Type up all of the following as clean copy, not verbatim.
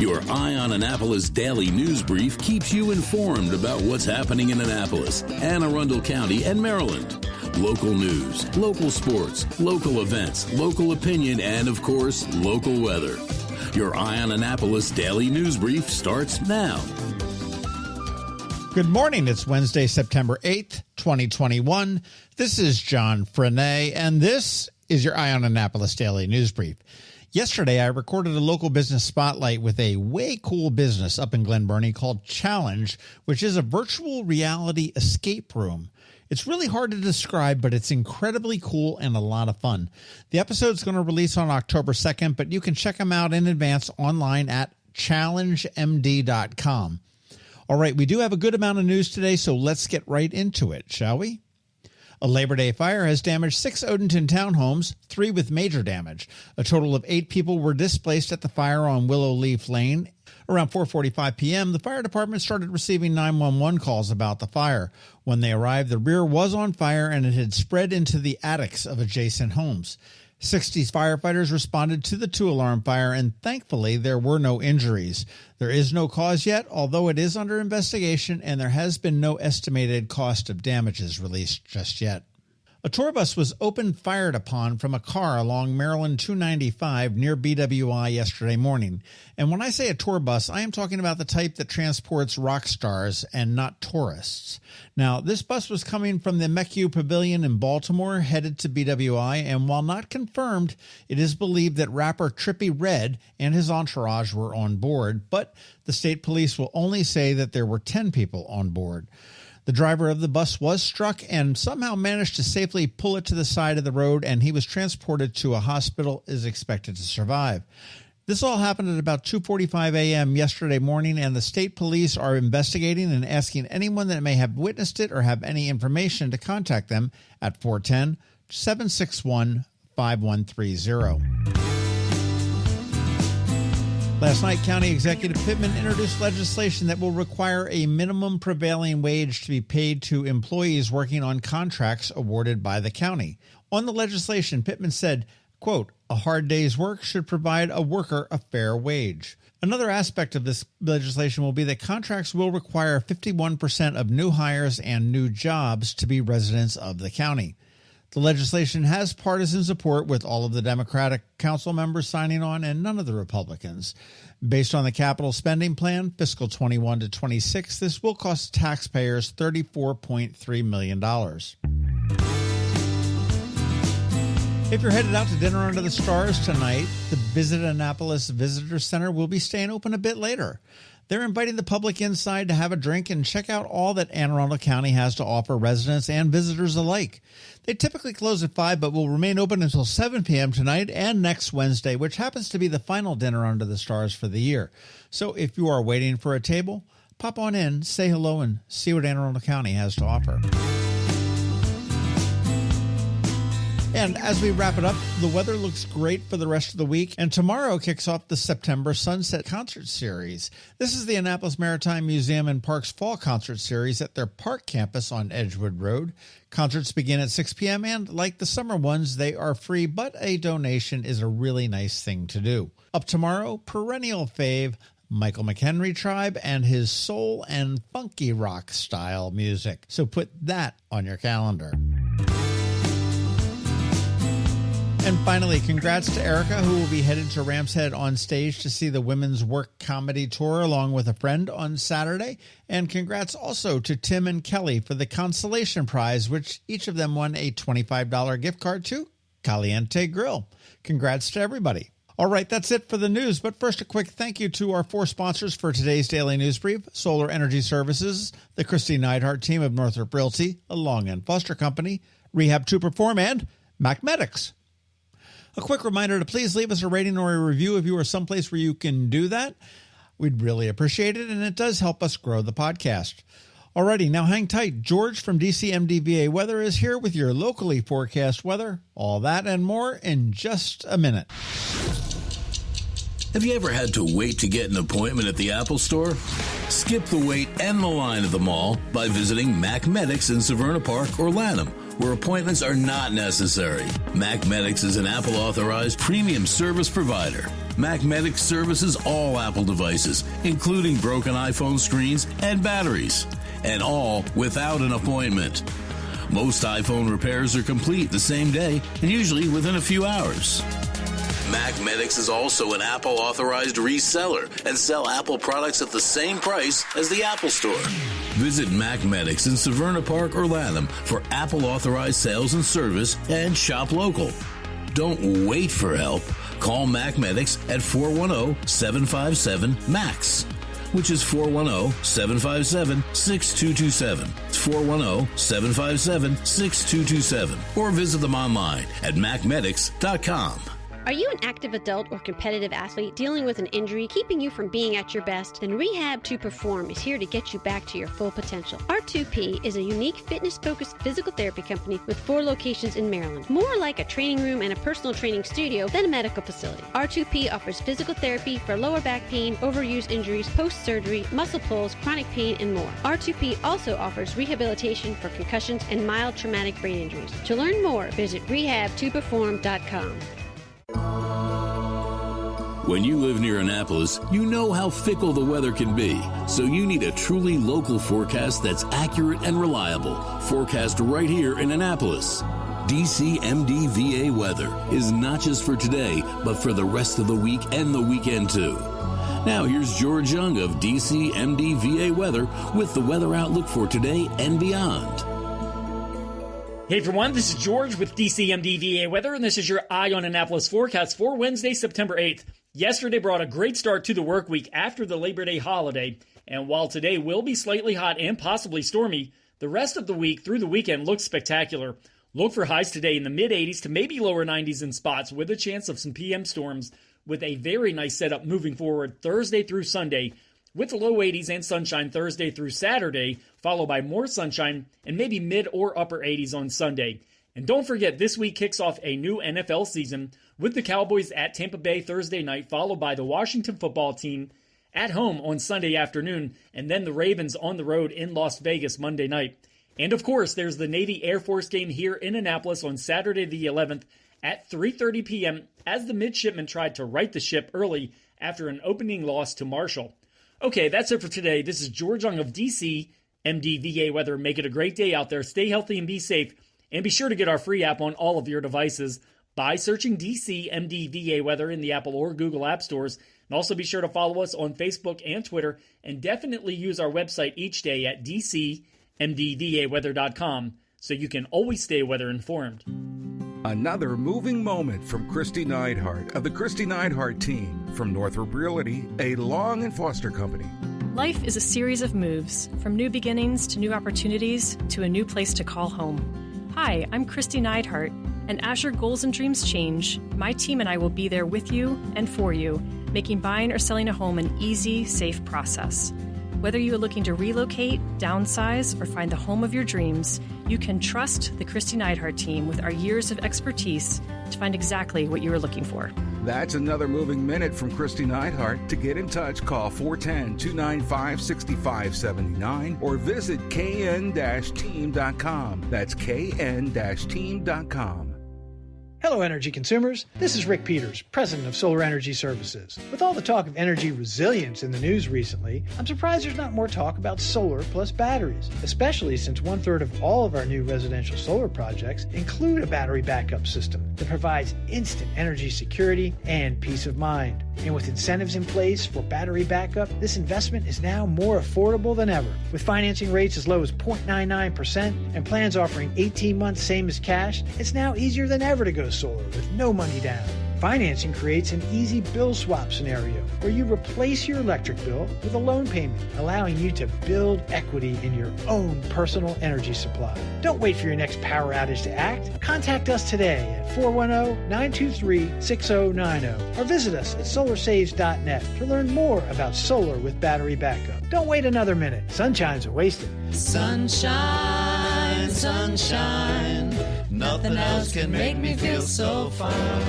Your Eye on Annapolis daily news brief keeps you informed about what's happening in Annapolis, Anne Arundel County, and Maryland. Local news, local sports, local events, local opinion, and, of course, local weather. Your Eye on Annapolis daily news brief starts now. Good morning. It's Wednesday, September 8th, 2021. This is John Frenaye, and this is your Eye on Annapolis daily news brief. Yesterday, I recorded a local business spotlight with a way cool business up in Glen Burnie called Challenge, which is a virtual reality escape room. It's really hard to describe, but it's incredibly cool and a lot of fun. The episode's going to release on October 2nd, but you can check them out in advance online at challengemd.com. All right, we do have a good amount of news today, so let's get right into it, shall we? A Labor Day fire has damaged 6 Odenton townhomes, 3 with major damage. A total of 8 people were displaced at the fire on Willow Leaf Lane. Around 4:45 p.m., the fire department started receiving 911 calls about the fire. When they arrived, the rear was on fire and it had spread into the attics of adjacent homes. 60 firefighters responded to the 2-alarm fire, and thankfully there were no injuries. There is no cause yet, although it is under investigation, and there has been no estimated cost of damages released just yet. A tour bus was fired upon from a car along Maryland 295 near BWI yesterday morning. And when I say a tour bus, I am talking about the type that transports rock stars and not tourists. Now, this bus was coming from the MECU Pavilion in Baltimore, headed to BWI, and while not confirmed, it is believed that rapper Trippie Redd and his entourage were on board, but the state police will only say that there were 10 people on board. The driver of the bus was struck and somehow managed to safely pull it to the side of the road, and he was transported to a hospital, is expected to survive. This all happened at about 2:45 a.m. yesterday morning, and the state police are investigating and asking anyone that may have witnessed it or have any information to contact them at 410-761-5130. Last night, County Executive Pittman introduced legislation that will require a minimum prevailing wage to be paid to employees working on contracts awarded by the county. On the legislation, Pittman said, quote, "A hard day's work should provide a worker a fair wage." Another aspect of this legislation will be that contracts will require 51% of new hires and new jobs to be residents of the county. The legislation has partisan support, with all of the Democratic council members signing on and none of the Republicans. Based on the capital spending plan, fiscal 21 to 26, this will cost taxpayers $34.3 million. If you're headed out to dinner under the stars tonight, the Visit Annapolis Visitor Center will be staying open a bit later. They're inviting the public inside to have a drink and check out all that Anne Arundel County has to offer residents and visitors alike. They typically close at 5, but will remain open until 7 p.m. tonight and next Wednesday, which happens to be the final dinner under the stars for the year. So if you are waiting for a table, pop on in, say hello, and see what Anne Arundel County has to offer. And as we wrap it up, the weather looks great for the rest of the week, and tomorrow kicks off the September Sunset Concert Series. This is the Annapolis Maritime Museum and Parks Fall Concert Series at their park campus on Edgewood Road. Concerts begin at 6 p.m., and like the summer ones, they are free, but a donation is a really nice thing to do. Up tomorrow, perennial fave, Michael McHenry Tribe and his soul and funky rock style music. So put that on your calendar. And finally, congrats to Erica, who will be headed to Ram's Head on stage to see the Women's Work Comedy Tour along with a friend on Saturday. And congrats also to Tim and Kelly for the consolation prize, which each of them won a $25 gift card to Caliente Grill. Congrats to everybody. All right, that's it for the news. But first, a quick thank you to our 4 sponsors for today's Daily News Brief: Solar Energy Services, the Kristi Neidhardt Team of Northrop Realty, a Long and Foster Company, Rehab to Perform, and MacMedics. A quick reminder to please leave us a rating or a review if you are someplace where you can do that. We'd really appreciate it, and it does help us grow the podcast. Alrighty, now hang tight. George from DCMDVA Weather is here with your locally forecast weather. All that and more in just a minute. Have you ever had to wait to get an appointment at the Apple Store? Skip the wait and the line at the mall by visiting MacMedics in Severna Park or Lanham, where appointments are not necessary. MacMedics is an Apple-authorized premium service provider. MacMedics services all Apple devices, including broken iPhone screens and batteries, and all without an appointment. Most iPhone repairs are complete the same day and usually within a few hours. MacMedics is also an Apple-authorized reseller and sell Apple products at the same price as the Apple Store. Visit MacMedics in Severna Park or Lanham for Apple-authorized sales and service and shop local. Don't wait for help. Call MacMedics at 410-757-MAX, which is 410-757-6227. It's 410-757-6227. Or visit them online at MacMedics.com. Are you an active adult or competitive athlete dealing with an injury keeping you from being at your best? Then Rehab to Perform is here to get you back to your full potential. R2P is a unique fitness-focused physical therapy company with 4 locations in Maryland. More like a training room and a personal training studio than a medical facility. R2P offers physical therapy for lower back pain, overuse injuries, post-surgery, muscle pulls, chronic pain, and more. R2P also offers rehabilitation for concussions and mild traumatic brain injuries. To learn more, visit rehabtoperform.com. When you live near Annapolis, you know how fickle the weather can be. So you need a truly local forecast that's accurate and reliable. Forecast right here in Annapolis. DCMDVA weather is not just for today, but for the rest of the week and the weekend too. Now here's George Young of DCMDVA weather with the weather outlook for today and beyond. Hey everyone, this is George with DCMDVA weather, and this is your Eye on Annapolis forecast for Wednesday, September 8th. Yesterday brought a great start to the work week after the Labor Day holiday, and while today will be slightly hot and possibly stormy, the rest of the week through the weekend looks spectacular. Look for highs today in the mid-80s to maybe lower 90s in spots with a chance of some PM storms, with a very nice setup moving forward Thursday through Sunday, with the low 80s and sunshine Thursday through Saturday, followed by more sunshine and maybe mid or upper 80s on Sunday. And don't forget, this week kicks off a new NFL season with the Cowboys at Tampa Bay Thursday night, followed by the Washington football team at home on Sunday afternoon, and then the Ravens on the road in Las Vegas Monday night. And of course, there's the Navy Air Force game here in Annapolis on Saturday the 11th at 3:30 p.m. as the midshipmen tried to right the ship early after an opening loss to Marshall. Okay, that's it for today. This is George Young of DC MDVA Weather. Make it a great day out there. Stay healthy and be safe. And be sure to get our free app on all of your devices by searching DC MDVA Weather in the Apple or Google App Stores. And also be sure to follow us on Facebook and Twitter. And definitely use our website each day at DCMDVAweather.com so you can always stay weather informed. Another moving moment from Kristi Neidhardt of the Kristi Neidhardt Team from Northrop Realty, a Long and Foster company. Life is a series of moves, from new beginnings to new opportunities to a new place to call home. Hi, I'm Kristi Neidhardt, and as your goals and dreams change, my team and I will be there with you and for you, making buying or selling a home an easy, safe process. Whether you are looking to relocate, downsize, or find the home of your dreams, you can trust the Kristi Neidhardt Team with our years of expertise to find exactly what you are looking for. That's another moving minute from Kristi Neidhardt. To get in touch, call 410-295-6579 or visit kn-team.com. That's kn-team.com. Hello, energy consumers. This is Rick Peters, president of Solar Energy Services. With all the talk of energy resilience in the news recently, I'm surprised there's not more talk about solar plus batteries, especially since 1/3 of all of our new residential solar projects include a battery backup system that provides instant energy security and peace of mind. And with incentives in place for battery backup, this investment is now more affordable than ever. With financing rates as low as 0.99% and plans offering 18 months same as cash, it's now easier than ever to go solar with no money down. Financing creates an easy bill swap scenario where you replace your electric bill with a loan payment, allowing you to build equity in your own personal energy supply. Don't wait for your next power outage to act. Contact us today at 410-923-6090 or visit us at solarsaves.net to learn more about solar with battery backup. Don't wait another minute. Sunshine's a wasted. Sunshine, sunshine, nothing else can make me feel so fine.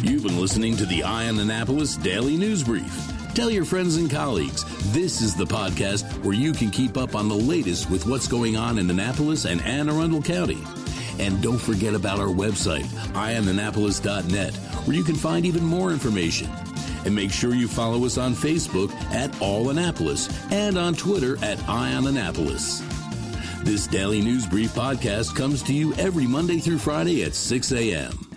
You've been listening to the Eye on Annapolis Daily News Brief. Tell your friends and colleagues. This is the podcast where you can keep up on the latest with what's going on in Annapolis and Anne Arundel County. And don't forget about our website, eyeonannapolis.net, where you can find even more information. And make sure you follow us on Facebook at All Annapolis and on Twitter at Eye on Annapolis. This Daily News Brief podcast comes to you every Monday through Friday at 6 a.m.